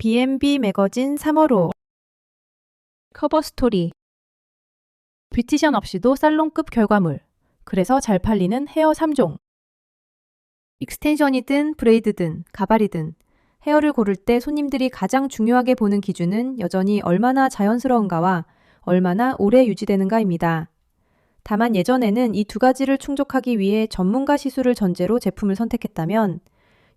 B&B 매거진 3월호 커버 스토리. 뷰티션 없이도 살롱급 결과물. 그래서 잘 팔리는 헤어 3종. 익스텐션이든 브레이드든 가발이든 헤어를 고를 때 손님들이 가장 중요하게 보는 기준은 여전히 얼마나 자연스러운가와 얼마나 오래 유지되는가입니다. 다만 예전에는 이 두 가지를 충족하기 위해 전문가 시술을 전제로 제품을 선택했다면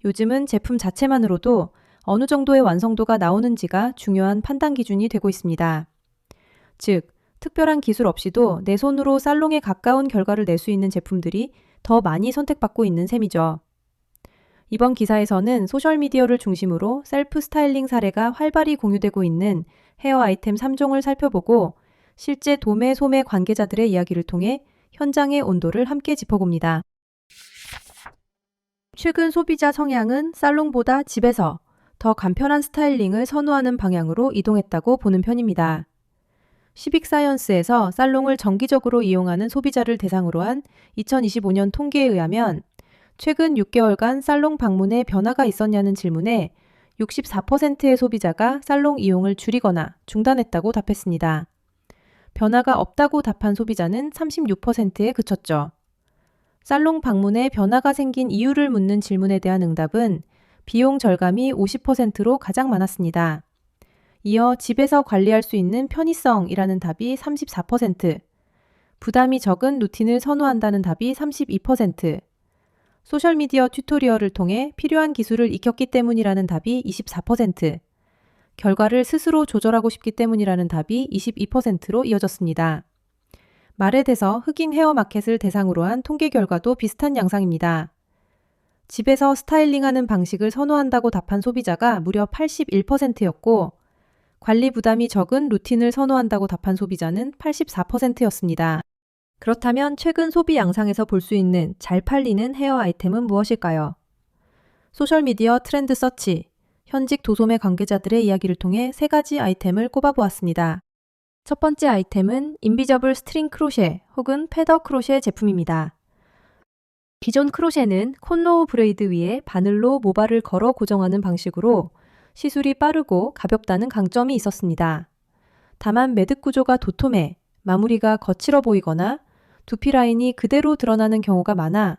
요즘은 제품 자체만으로도 어느 정도의 완성도가 나오는지가 중요한 판단 기준이 되고 있습니다. 즉, 특별한 기술 없이도 내 손으로 살롱에 가까운 결과를 낼 수 있는 제품들이 더 많이 선택받고 있는 셈이죠. 이번 기사에서는 소셜미디어를 중심으로 셀프 스타일링 사례가 활발히 공유되고 있는 헤어 아이템 3종을 살펴보고 실제 도매, 소매 관계자들의 이야기를 통해 현장의 온도를 함께 짚어봅니다. 최근 소비자 성향은 살롱보다 집에서 더 간편한 스타일링을 선호하는 방향으로 이동했다고 보는 편입니다. 시빅사이언스에서 살롱을 정기적으로 이용하는 소비자를 대상으로 한 2025년 통계에 의하면 최근 6개월간 살롱 방문에 변화가 있었냐는 질문에 64%의 소비자가 살롱 이용을 줄이거나 중단했다고 답했습니다. 변화가 없다고 답한 소비자는 36%에 그쳤죠. 살롱 방문에 변화가 생긴 이유를 묻는 질문에 대한 응답은 비용 절감이 50%로 가장 많았습니다. 이어 집에서 관리할 수 있는 편의성이라는 답이 34%, 부담이 적은 루틴을 선호한다는 답이 32%, 소셜미디어 튜토리얼을 통해 필요한 기술을 익혔기 때문이라는 답이 24%, 결과를 스스로 조절하고 싶기 때문이라는 답이 22%로 이어졌습니다. 말에 대해서 흑인 헤어 마켓을 대상으로 한 통계 결과도 비슷한 양상입니다. 집에서 스타일링하는 방식을 선호한다고 답한 소비자가 무려 81%였고 관리 부담이 적은 루틴을 선호한다고 답한 소비자는 84%였습니다. 그렇다면 최근 소비 양상에서 볼 수 있는 잘 팔리는 헤어 아이템은 무엇일까요? 소셜미디어 트렌드 서치, 현직 도소매 관계자들의 이야기를 통해 세 가지 아이템을 꼽아보았습니다. 첫 번째 아이템은 인비저블 스트링 크로셰 혹은 패더 크로셰 제품입니다. 기존 크로셰는 콘로우 브레이드 위에 바늘로 모발을 걸어 고정하는 방식으로 시술이 빠르고 가볍다는 강점이 있었습니다. 다만 매듭 구조가 도톰해 마무리가 거칠어 보이거나 두피 라인이 그대로 드러나는 경우가 많아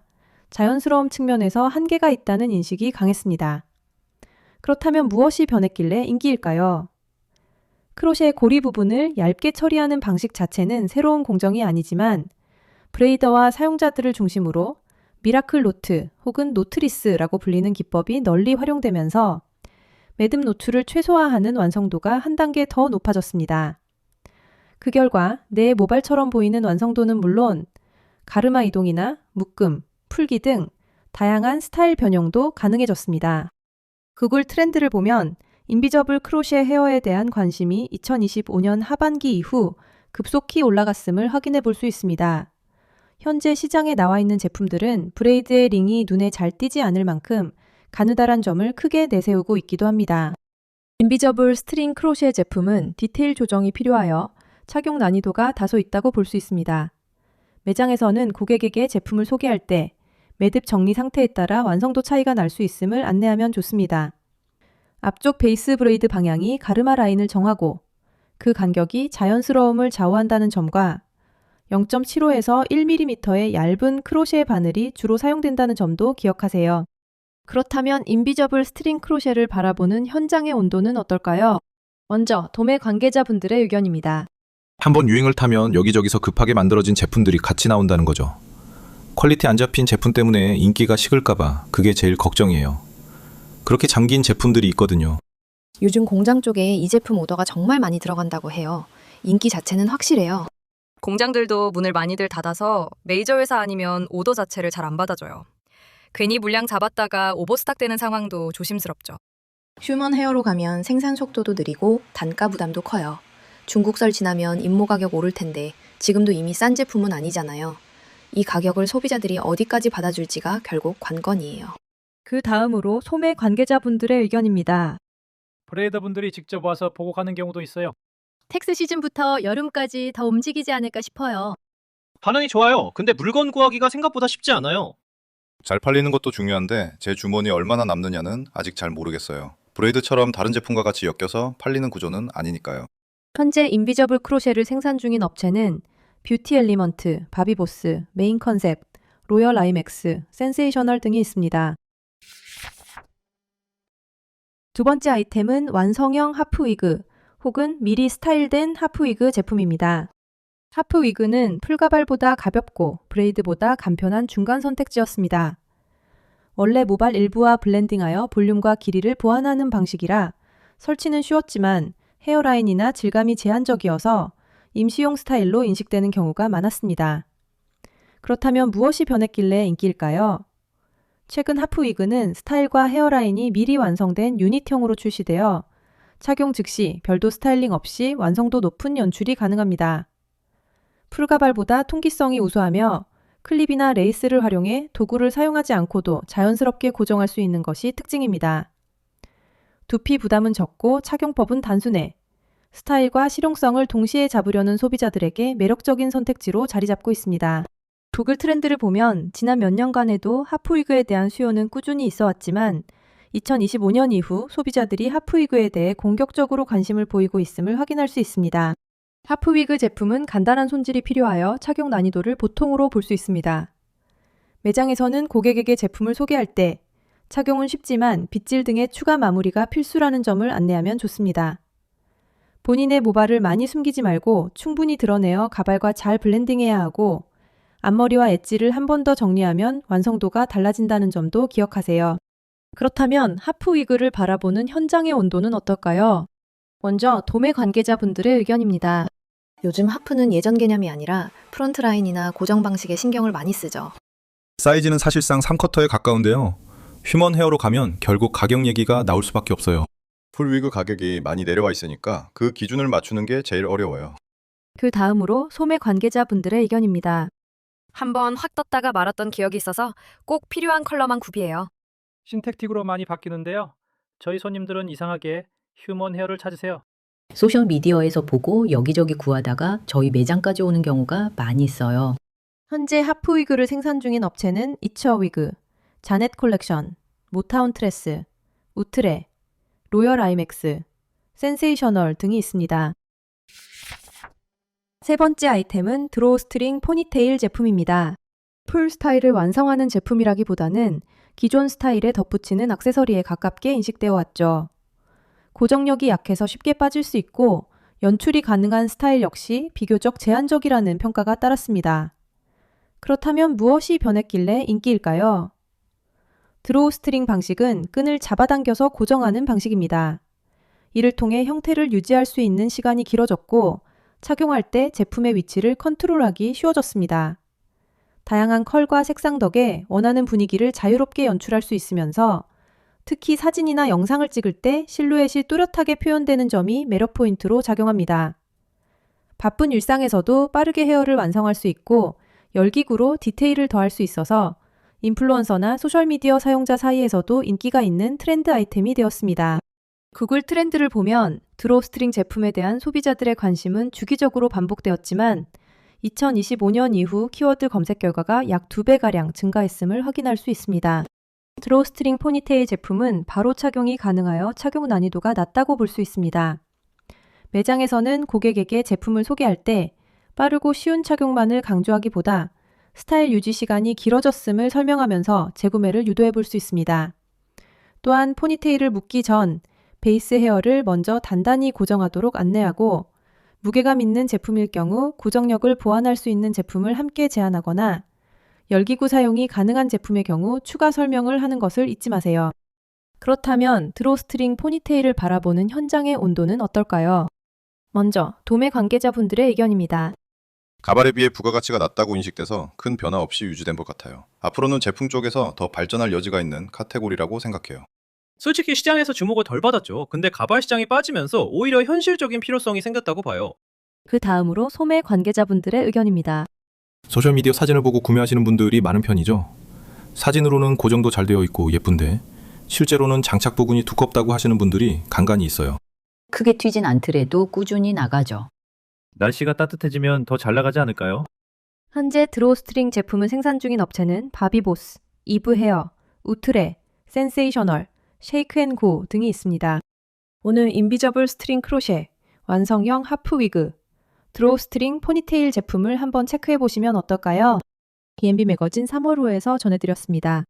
자연스러움 측면에서 한계가 있다는 인식이 강했습니다. 그렇다면 무엇이 변했길래 인기일까요? 크로셰 고리 부분을 얇게 처리하는 방식 자체는 새로운 공정이 아니지만 브레이더와 사용자들을 중심으로 미라클 노트 혹은 노트리스라고 불리는 기법이 널리 활용되면서 매듭 노출을 최소화하는 완성도가 한 단계 더 높아졌습니다. 그 결과 내 모발처럼 보이는 완성도는 물론 가르마 이동이나 묶음, 풀기 등 다양한 스타일 변형도 가능해졌습니다. 구글 트렌드를 보면 인비저블 크로셰 헤어에 대한 관심이 2025년 하반기 이후 급속히 올라갔음을 확인해 볼 수 있습니다. 현재 시장에 나와 있는 제품들은 브레이드의 링이 눈에 잘 띄지 않을 만큼 가느다란 점을 크게 내세우고 있기도 합니다. 인비저블 스트링 크로셰 제품은 디테일 조정이 필요하여 착용 난이도가 다소 있다고 볼 수 있습니다. 매장에서는 고객에게 제품을 소개할 때 매듭 정리 상태에 따라 완성도 차이가 날 수 있음을 안내하면 좋습니다. 앞쪽 베이스 브레이드 방향이 가르마 라인을 정하고 그 간격이 자연스러움을 좌우한다는 점과 0.75에서 1mm의 얇은 크로셰 바늘이 주로 사용된다는 점도 기억하세요. 그렇다면 인비저블 스트링 크로셰를 바라보는 현장의 온도는 어떨까요? 먼저 도매 관계자분들의 의견입니다. 한번 유행을 타면 여기저기서 급하게 만들어진 제품들이 같이 나온다는 거죠. 퀄리티 안 잡힌 제품 때문에 인기가 식을까봐 그게 제일 걱정이에요. 그렇게 잠긴 제품들이 있거든요. 요즘 공장 쪽에 이 제품 오더가 정말 많이 들어간다고 해요. 인기 자체는 확실해요. 공장들도 문을 많이들 닫아서 메이저 회사 아니면 오더 자체를 잘 안 받아줘요. 괜히 물량 잡았다가 오버스탁 되는 상황도 조심스럽죠. 휴먼 헤어로 가면 생산 속도도 느리고 단가 부담도 커요. 중국설 지나면 임모 가격 오를 텐데 지금도 이미 싼 제품은 아니잖아요. 이 가격을 소비자들이 어디까지 받아줄지가 결국 관건이에요. 그 다음으로 소매 관계자분들의 의견입니다. 브레이더분들이 직접 와서 보고 가는 경우도 있어요. 텍스 시즌부터 여름까지 더 움직이지 않을까 싶어요. 반응이 좋아요. 근데 물건 구하기가 생각보다 쉽지 않아요. 잘 팔리는 것도 중요한데 제 주머니에 얼마나 남느냐는 아직 잘 모르겠어요. 브레이드처럼 다른 제품과 같이 엮여서 팔리는 구조는 아니니까요. 현재 인비저블 크로셰를 생산 중인 업체는 뷰티 엘리먼트, 바비보스, 메인 컨셉, 로열 아이맥스, 센세이셔널 등이 있습니다. 두 번째 아이템은 완성형 하프위그 혹은 미리 스타일된 하프위그 제품입니다. 하프위그는 풀가발보다 가볍고 브레이드보다 간편한 중간 선택지였습니다. 원래 모발 일부와 블렌딩하여 볼륨과 길이를 보완하는 방식이라 설치는 쉬웠지만 헤어라인이나 질감이 제한적이어서 임시용 스타일로 인식되는 경우가 많았습니다. 그렇다면 무엇이 변했길래 인기일까요? 최근 하프위그는 스타일과 헤어라인이 미리 완성된 유닛형으로 출시되어 착용 즉시 별도 스타일링 없이 완성도 높은 연출이 가능합니다. 풀가발보다 통기성이 우수하며 클립이나 레이스를 활용해 도구를 사용하지 않고도 자연스럽게 고정할 수 있는 것이 특징입니다. 두피 부담은 적고 착용법은 단순해 스타일과 실용성을 동시에 잡으려는 소비자들에게 매력적인 선택지로 자리 잡고 있습니다. 구글 트렌드를 보면 지난 몇 년간에도 하프위그에 대한 수요는 꾸준히 있어 왔지만 2025년 이후 소비자들이 하프위그에 대해 공격적으로 관심을 보이고 있음을 확인할 수 있습니다. 하프위그 제품은 간단한 손질이 필요하여 착용 난이도를 보통으로 볼 수 있습니다. 매장에서는 고객에게 제품을 소개할 때 착용은 쉽지만 빗질 등의 추가 마무리가 필수라는 점을 안내하면 좋습니다. 본인의 모발을 많이 숨기지 말고 충분히 드러내어 가발과 잘 블렌딩해야 하고 앞머리와 엣지를 한 번 더 정리하면 완성도가 달라진다는 점도 기억하세요. 그렇다면 하프위그를 바라보는 현장의 온도는 어떨까요? 먼저 도매 관계자분들의 의견입니다. 요즘 하프는 예전 개념이 아니라 프론트 라인이나 고정 방식에 신경을 많이 쓰죠. 사이즈는 사실상 3쿼터에 가까운데요. 휴먼 헤어로 가면 결국 가격 얘기가 나올 수밖에 없어요. 풀위그 가격이 많이 내려와 있으니까 그 기준을 맞추는 게 제일 어려워요. 그 다음으로 소매 관계자분들의 의견입니다. 한번 확 떴다가 말았던 기억이 있어서 꼭 필요한 컬러만 구비해요. 신택틱으로 많이 바뀌는데요. 저희 손님들은 이상하게 휴먼 헤어를 찾으세요. 소셜미디어에서 보고 여기저기 구하다가 저희 매장까지 오는 경우가 많이 있어요. 현재 하프위그를 생산 중인 업체는 이처위그, 자넷 콜렉션, 모타운 트레스, 우트레, 로열 아이맥스, 센세이셔널 등이 있습니다. 세 번째 아이템은 드로우 스트링 포니테일 제품입니다. 풀 스타일을 완성하는 제품이라기보다는 기존 스타일에 덧붙이는 액세서리에 가깝게 인식되어 왔죠. 고정력이 약해서 쉽게 빠질 수 있고 연출이 가능한 스타일 역시 비교적 제한적이라는 평가가 따랐습니다. 그렇다면 무엇이 변했길래 인기일까요? 드로우 스트링 방식은 끈을 잡아당겨서 고정하는 방식입니다. 이를 통해 형태를 유지할 수 있는 시간이 길어졌고 착용할 때 제품의 위치를 컨트롤하기 쉬워졌습니다. 다양한 컬과 색상 덕에 원하는 분위기를 자유롭게 연출할 수 있으면서 특히 사진이나 영상을 찍을 때 실루엣이 뚜렷하게 표현되는 점이 매력 포인트로 작용합니다. 바쁜 일상에서도 빠르게 헤어를 완성할 수 있고 열기구로 디테일을 더할 수 있어서 인플루언서나 소셜미디어 사용자 사이에서도 인기가 있는 트렌드 아이템이 되었습니다. 구글 트렌드를 보면 드로우 스트링 제품에 대한 소비자들의 관심은 주기적으로 반복되었지만 2025년 이후 키워드 검색 결과가 약 2배가량 증가했음을 확인할 수 있습니다. 드로우 스트링 포니테일 제품은 바로 착용이 가능하여 착용 난이도가 낮다고 볼 수 있습니다. 매장에서는 고객에게 제품을 소개할 때 빠르고 쉬운 착용만을 강조하기보다 스타일 유지 시간이 길어졌음을 설명하면서 재구매를 유도해 볼 수 있습니다. 또한 포니테일을 묶기 전 베이스 헤어를 먼저 단단히 고정하도록 안내하고 무게감 있는 제품일 경우 고정력을 보완할 수 있는 제품을 함께 제안하거나 열기구 사용이 가능한 제품의 경우 추가 설명을 하는 것을 잊지 마세요. 그렇다면 드로우 스트링 포니테일을 바라보는 현장의 온도는 어떨까요? 먼저 도매 관계자분들의 의견입니다. 가발에 비해 부가가치가 낮다고 인식돼서 큰 변화 없이 유지된 것 같아요. 앞으로는 제품 쪽에서 더 발전할 여지가 있는 카테고리라고 생각해요. 솔직히 시장에서 주목을 덜 받았죠. 근데 가발 시장이 빠지면서 오히려 현실적인 필요성이 생겼다고 봐요. 그 다음으로 소매 관계자분들의 의견입니다. 소셜미디어 사진을 보고 구매하시는 분들이 많은 편이죠. 사진으로는 고정도 잘 되어 있고 예쁜데 실제로는 장착 부분이 두껍다고 하시는 분들이 간간이 있어요. 크게 튀진 않더라도 꾸준히 나가죠. 날씨가 따뜻해지면 더 잘 나가지 않을까요? 현재 드로우 스트링 제품을 생산 중인 업체는 바비보스, 이브 헤어, 우트레, 센세이셔널, 쉐이크앤고 등이 있습니다. 오늘 인비저블 스트링 크로셰, 완성형 하프 위그, 드로우 스트링 포니테일 제품을 한번 체크해 보시면 어떨까요? B&B 매거진 3월호에서 전해드렸습니다.